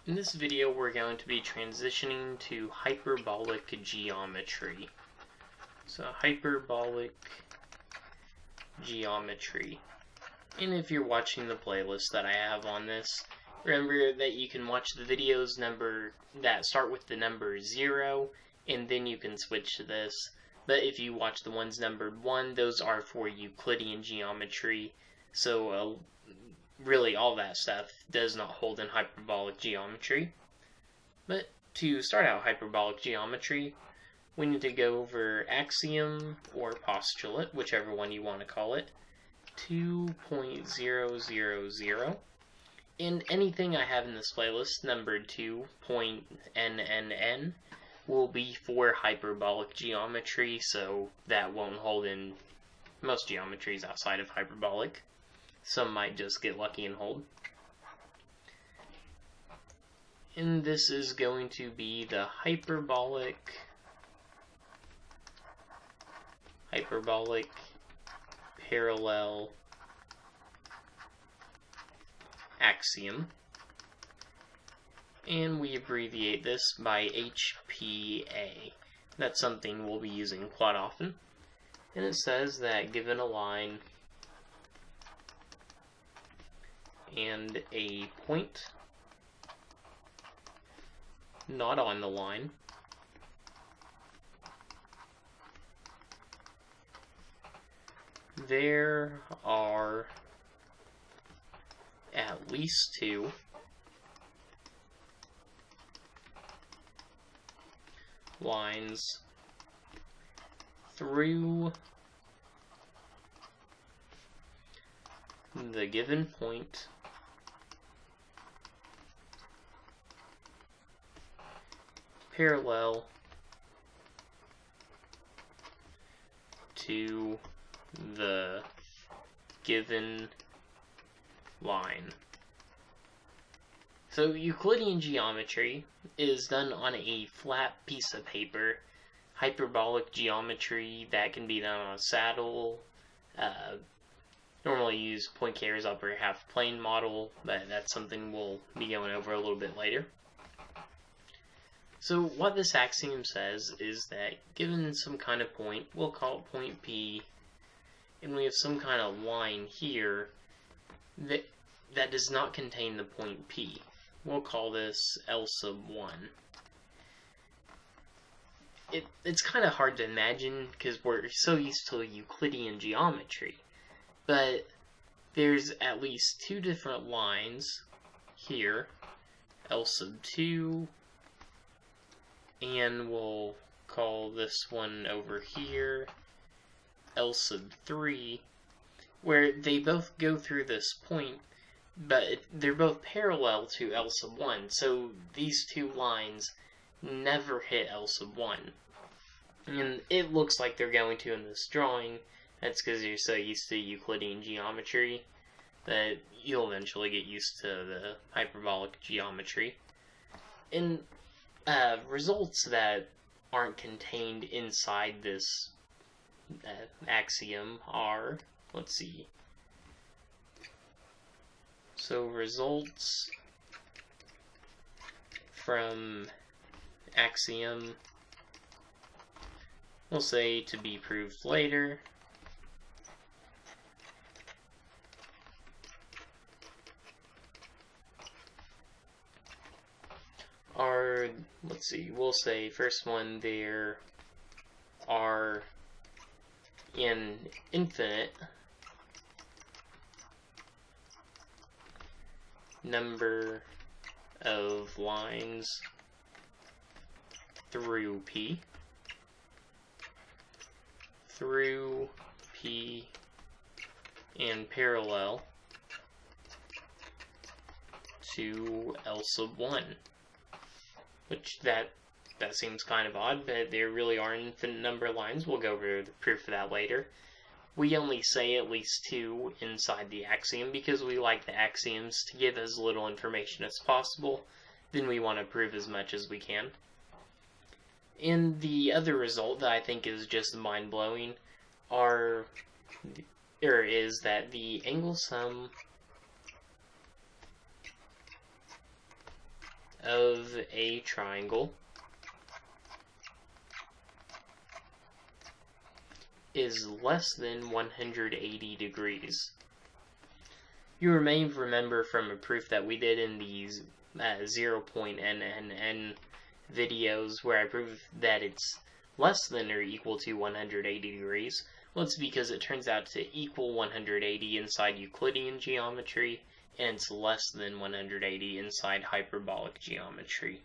In this video, we're going to be transitioning to hyperbolic geometry. So, hyperbolic geometry. And if you're watching the playlist that I have on this, remember that you can watch the videos that start with the number 0, and then you can switch to this. But if you watch the ones numbered 1, those are for Euclidean geometry. So, really all that stuff does not hold in hyperbolic geometry. But to start out hyperbolic geometry, we need to go over axiom or postulate, whichever one you want to call it, 2.000. And anything I have in this playlist numbered 2.NNN will be for hyperbolic geometry, so that won't hold in most geometries outside of hyperbolic. Some might just get lucky and hold. And this is going to be the hyperbolic parallel axiom. And we abbreviate this by HPA. That's something we'll be using quite often. And it says that given a line and a point not on the line, there are at least two lines through the given point parallel to the given line. So Euclidean geometry is done on a flat piece of paper. Hyperbolic geometry, that can be done on a saddle. Normally use Poincare's upper half plane model, but that's something we'll be going over a little bit later. So what this axiom says is that given some kind of point, we'll call it point P, and we have some kind of line here that does not contain the point P. We'll call this L sub 1. It's kind of hard to imagine because we're so used to Euclidean geometry, but there's at least two different lines here, L sub 2, and we'll call this one over here L sub 3, where they both go through this point, but they're both parallel to L sub 1, so these two lines never hit L sub 1. And it looks like they're going to in this drawing. That's because you're so used to Euclidean geometry that you'll eventually get used to the hyperbolic geometry. And results that aren't contained inside this axiom are, let's see. So results from axiom, we'll say to be proved later, are, let's see, we'll say first one, there are an infinite number of lines through P and parallel to L sub 1. Which that seems kind of odd, but there really are an infinite number of lines. We'll go over the proof of that later. We only say at least two inside the axiom because we like the axioms to give as little information as possible. Then we want to prove as much as we can. And the other result that I think is just mind-blowing is that the angle sum of a triangle is less than 180 degrees. You may remember from a proof that we did in these 0.NNN videos where I proved that it's less than or equal to 180 degrees. Well, it's because it turns out to equal 180 inside Euclidean geometry, and it's less than 180 inside hyperbolic geometry.